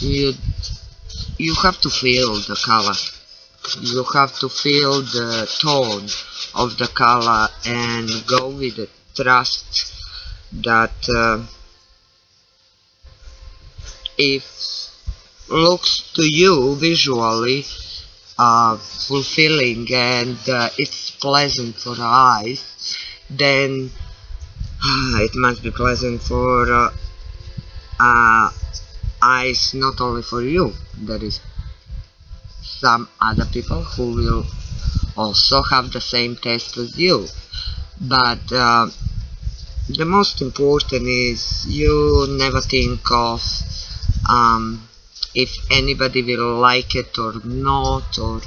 you you have to feel the color. You have to feel the tone of the color and go with the trust that if looks to you visually fulfilling and it's pleasant for the eyes, then it must be pleasant for eyes, not only for you. There is some other people who will also have the same taste as you, but the most important is you never think of if anybody will like it or not, or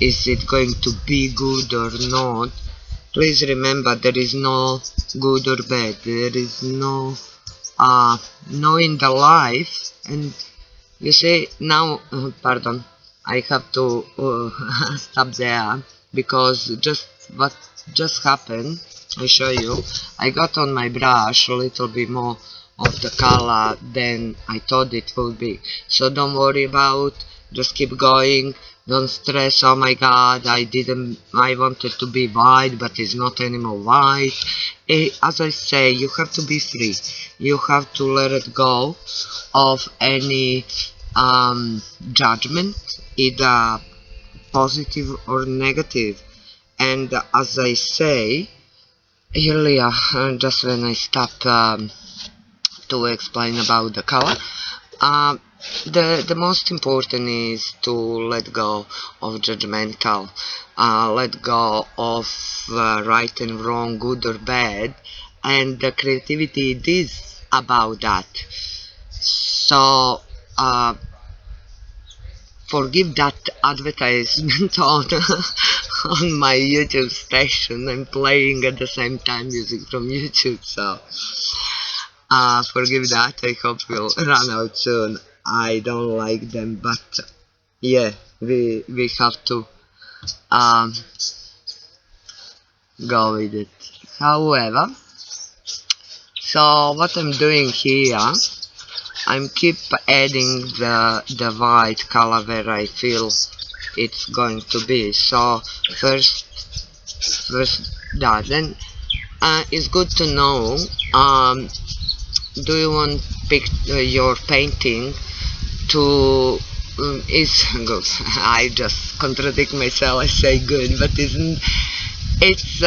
is it going to be good or not. Please remember, there is no good or bad. There is no in the life. And you say now, pardon, I have to stop there, because just what just happened, I show you. I got on my brush a little bit more of the color than I thought it would be. So don't worry about, just keep going. Don't stress, oh my god, I wanted to be white, but it's not anymore white. As I say, you have to be free. You have to let it go of any judgment, either positive or negative. And as I say earlier, just when I stopped to explain about the color, the most important is to let go of judgmental, let go of right and wrong, good or bad, and the creativity it is about that. So forgive that advertisement on on my YouTube station. I'm playing at the same time music from YouTube, so forgive that. I hope we'll run out soon. I don't like them, but yeah, we have to go with it. However, so what I'm doing here, I'm keep adding the white color where I feel it's going to be. So first that, then it's good to know, do you want your painting to is good. I just contradict myself, I say good, but isn't it's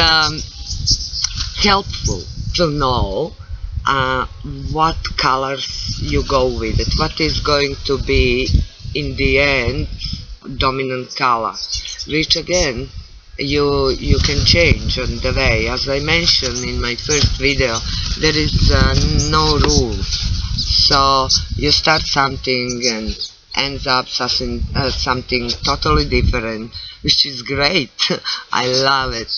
helpful to know what colors you go with it, what is going to be in the end dominant color, which again you can change on the way. As I mentioned in my first video, there is no rules, so you start something and ends up something totally different, which is great. I love it,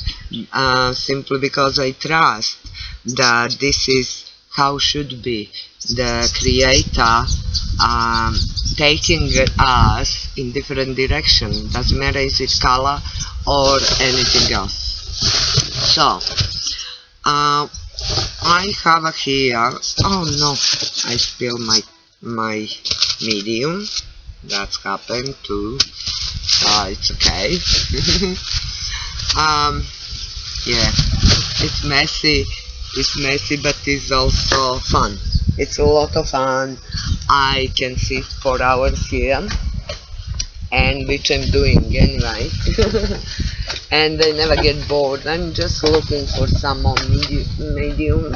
simply because I trust that this is how should be the creator taking us in different direction. Doesn't matter is it color or anything else. So I have here, oh no, I spilled my medium. That's happened too. It's okay. Yeah, it's messy, but it's also fun. It's a lot of fun. I can sit for hours here, and which I'm doing anyway. And I never get bored. I'm just looking for some more medium,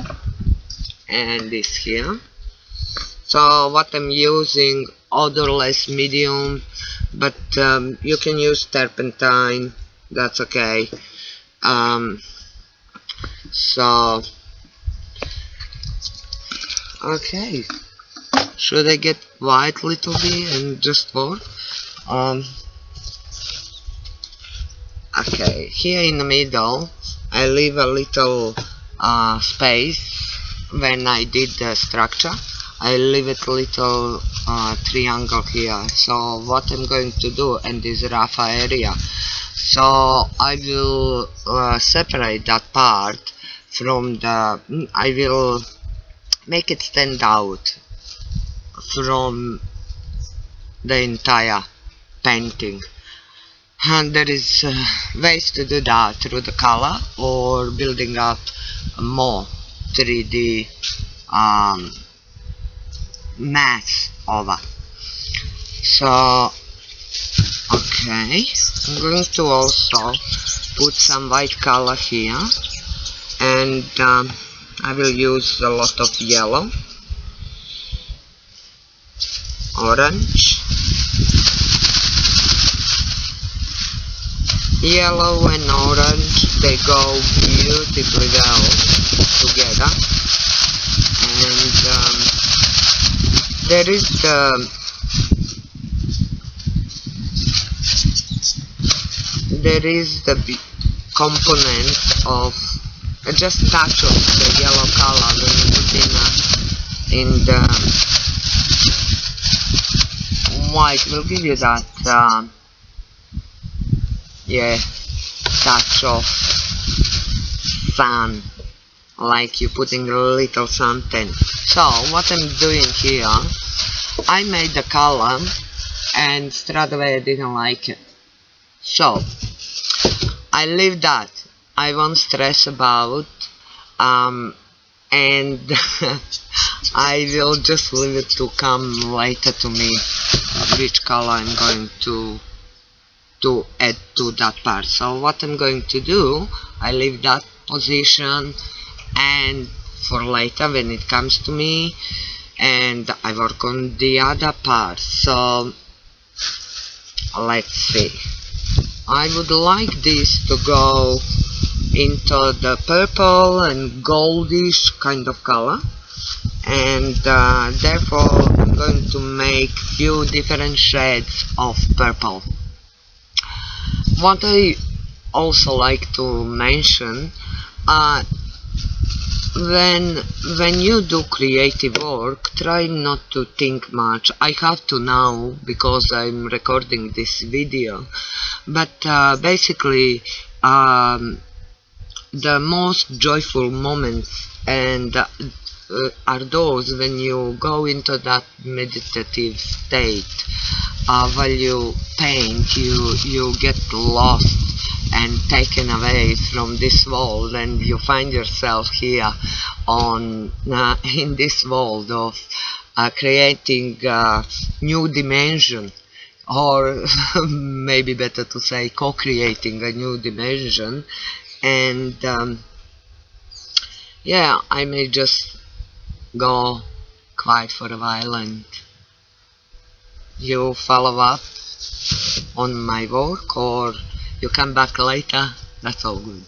and this here. So what I'm using, odorless medium, but you can use turpentine, that's okay. So okay, should I get white little bit and just pour? Okay, here in the middle I leave a little space. When I did the structure, I leave it a little triangle here. So what I'm going to do in this rough area, so I will separate that part from the, I will make it stand out from the entire painting. And there is ways to do that through the color or building up more 3D mass over. So okay, I'm going to also put some white color here, and I will use a lot of yellow, orange, yellow and orange, they go beautifully well together. And there is the component of just touch of the yellow color when you put in the white will give you that yeah, touch of sun, like you putting a little something. So what I'm doing here, I made the color and straight away I didn't like it, so I leave that. I won't stress about and I will just leave it to come later to me which color I'm going to add to that part. So what I'm going to do, I leave that position and for later when it comes to me, and I work on the other part. So let's see, I would like this to go into the purple and goldish kind of color, and therefore I'm going to make few different shades of purple. What I also like to mention, when you do creative work, try not to think much. I have to now because I'm recording this video, but basically the most joyful moments and are those when you go into that meditative state. While you paint, you get lost and taken away from this world, and you find yourself here on in this world of creating a new dimension, or maybe better to say co-creating a new dimension. And yeah, I may just go quiet for a while and you follow up on my work, or you come back later, that's all good.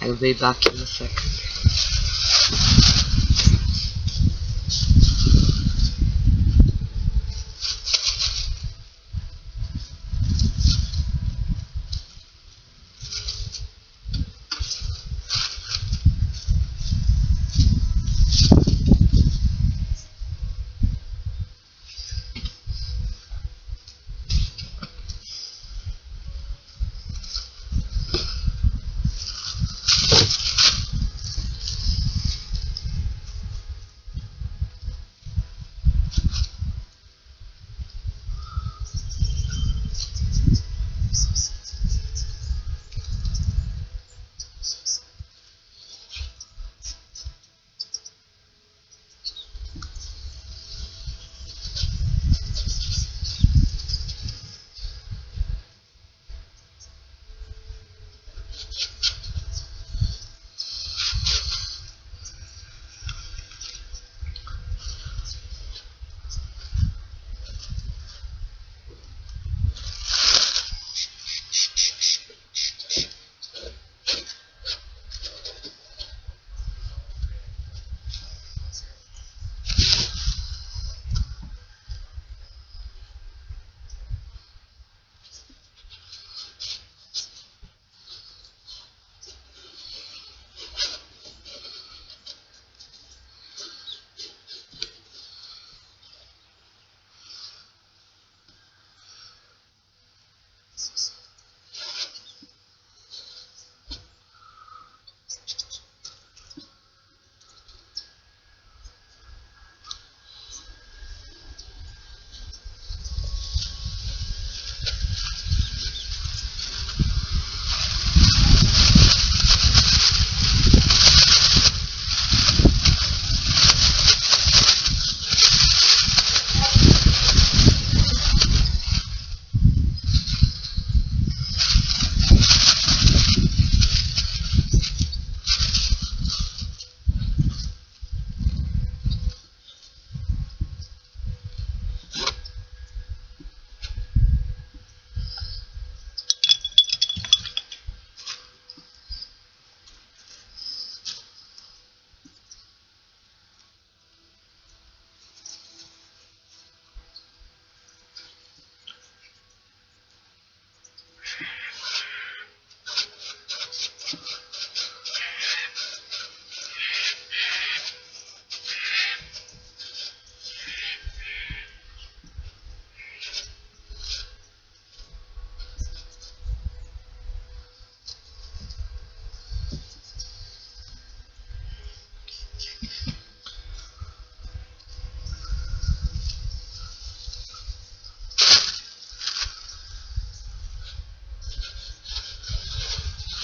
I'll be back in a second.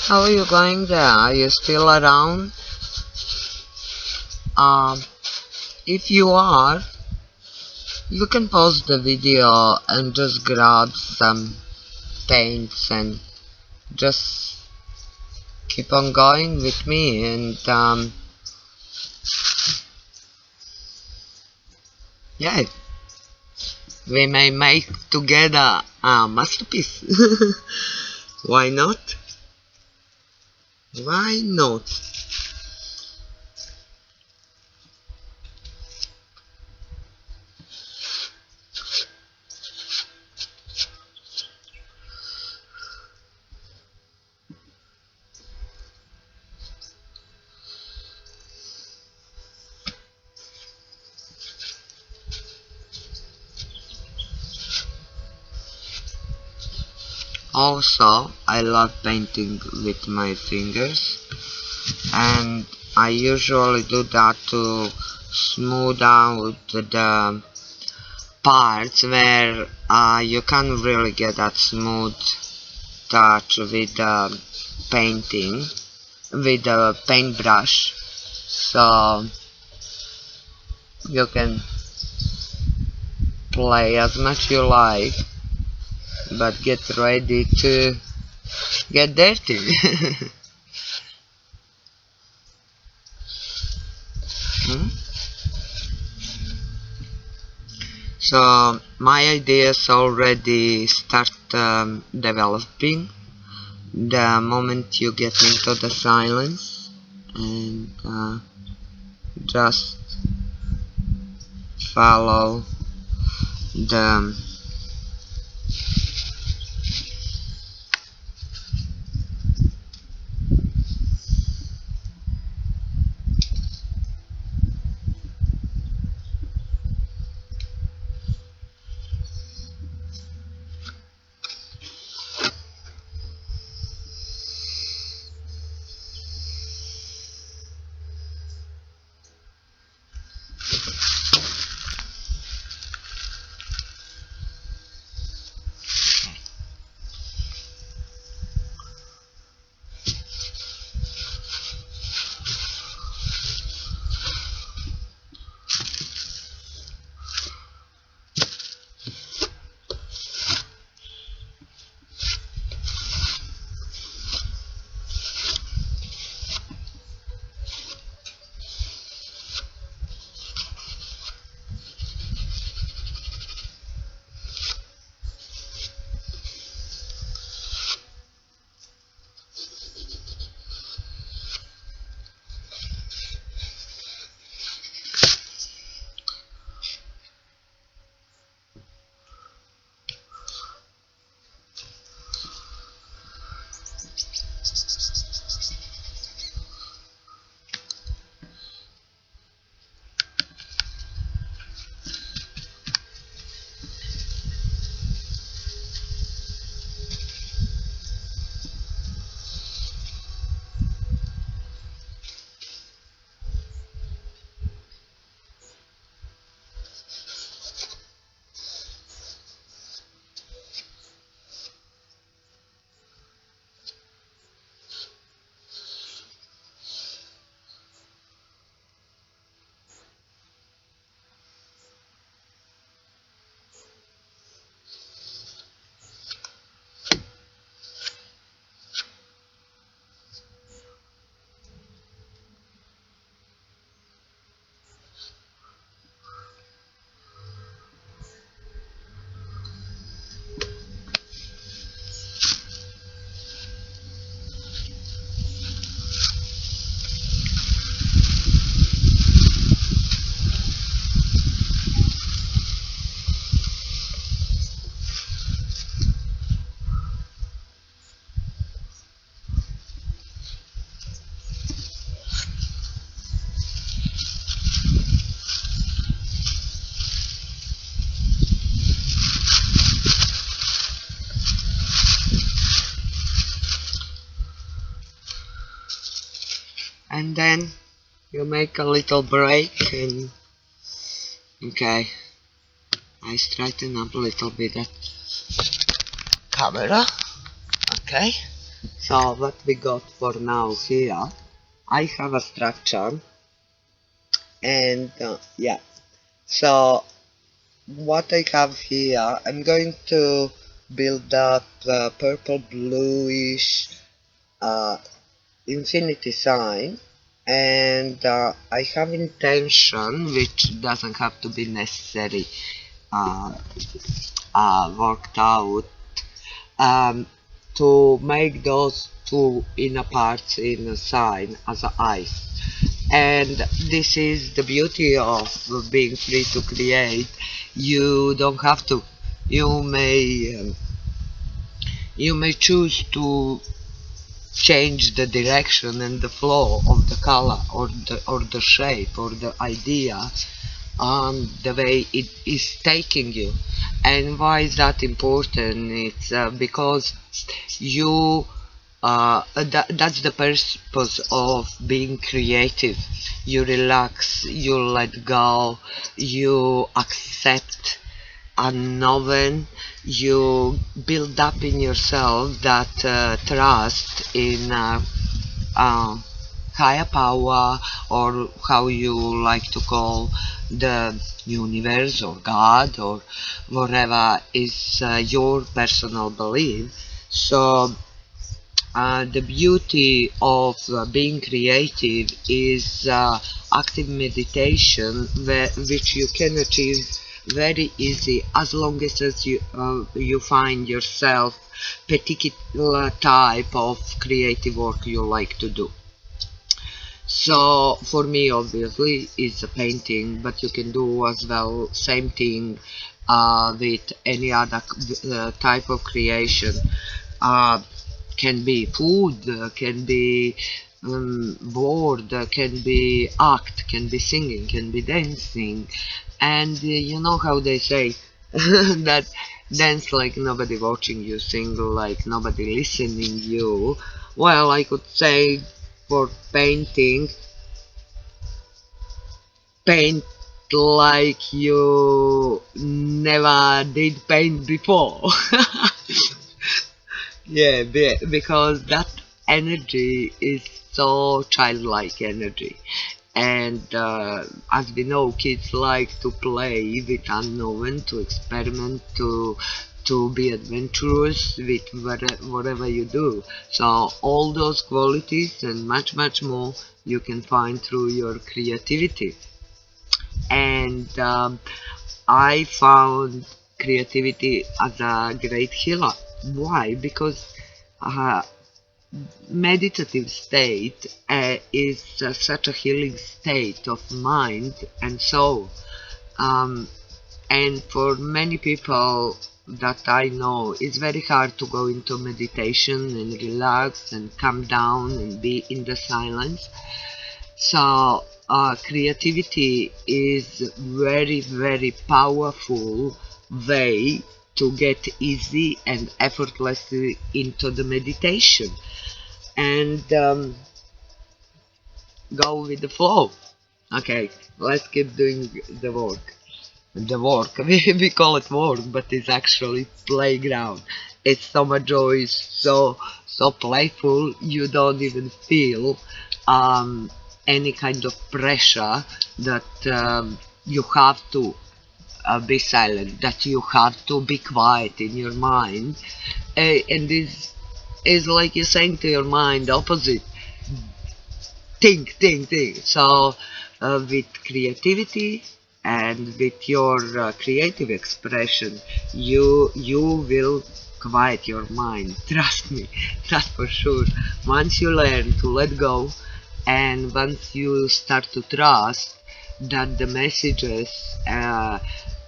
How are you going there? Are you still around? Um, if you are, you can pause the video and just grab some paints and just keep on going with me, and yeah, we may make together a masterpiece. Why not? Why not? Also, I love painting with my fingers, and I usually do that to smooth out the parts where you can't really get that smooth touch with the painting, with the paintbrush. So you can play as much you like, but get ready to get dirty. Hmm? So my ideas already start developing the moment you get into the silence, and just follow the and then you make a little break, and okay, I straighten up a little bit that camera. Okay, So what we got for now here, I have a structure, and yeah, so what I have here, I'm going to build up purple bluish uh, infinity sign, and I have intention, which doesn't have to be necessary uh, worked out, um, to make those two inner parts in a sign as a ice. And this is the beauty of being free to create. You don't have to. You may you may choose to change the direction and the flow of the color, or the shape, or the idea, the way it is taking you. And why is that important? It's because you that's the purpose of being creative. You relax, you let go, you accept unknown, you build up in yourself that trust in uh, higher power, or how you like to call the universe, or God, or whatever is your personal belief. So the beauty of being creative is active meditation, which you can achieve very easy, as long as you find yourself particular type of creative work you like to do. So for me, obviously, it's a painting, but you can do as well same thing with any other type of creation. Uh, can be food, can be word, can be act, can be singing, can be dancing. And you know how they say that dance like nobody watching you, sing like nobody listening you. Well, I could say for painting, paint like you never did paint before. Yeah, because that energy is so childlike energy. And as we know, kids like to play with unknown, to experiment, to be adventurous with whatever you do. So all those qualities and much, much more you can find through your creativity. And I found creativity as a great healer. Why? Because uh, meditative state is such a healing state of mind and soul. Um, and for many people that I know, it's very hard to go into meditation and relax and calm down and be in the silence. So creativity is very, very powerful way to get easy and effortlessly into the meditation, and go with the flow. Okay, let's keep doing the work. The work, we call it work, but it's actually playground. It's so much joy, so playful. You don't even feel any kind of pressure that you have to be silent, that you have to be quiet in your mind. And this is like you're saying to your mind opposite, think. So with creativity and with your creative expression, you will quiet your mind. Trust me, that's for sure. Once you learn to let go, and once you start to trust that the messages,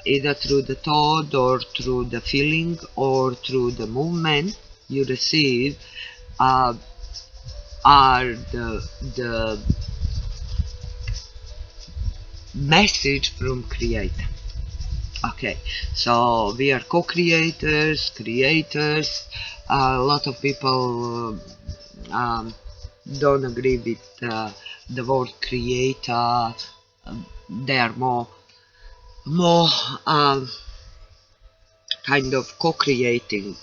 either through the thought, or through the feeling, or through the movement you receive, uh, are the message from creator. Okay, so we are co-creators, creators. A lot of people don't agree with the word creator. They are more kind of co-creating.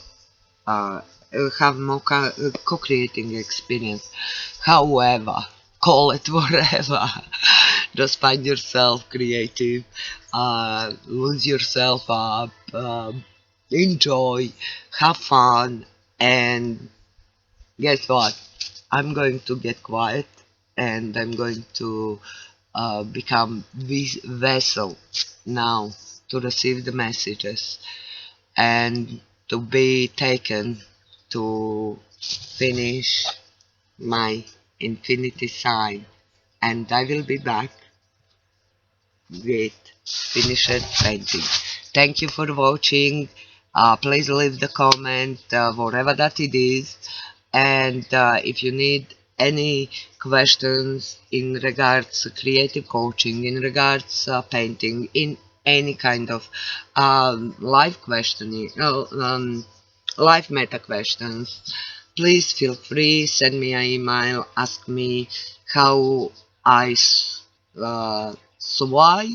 have more co-creating experience. However, call it whatever. Just find yourself creative, lose yourself up, enjoy, have fun, and guess what? I'm going to get quiet and I'm going to become this vessel now to receive the messages and to be taken to finish my infinity sign, and I will be back with finished painting. Thank you for watching. Please leave the comment whatever that it is, and if you need any questions in regards to creative coaching, in regards painting, in any kind of live questioning, live meta questions, please feel free, send me an email, ask me how I survive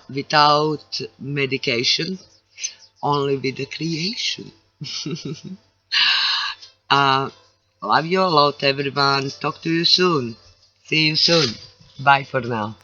without medication, only with the creation. uh, Love you a lot, everyone. Talk to you soon. See you soon. Bye for now.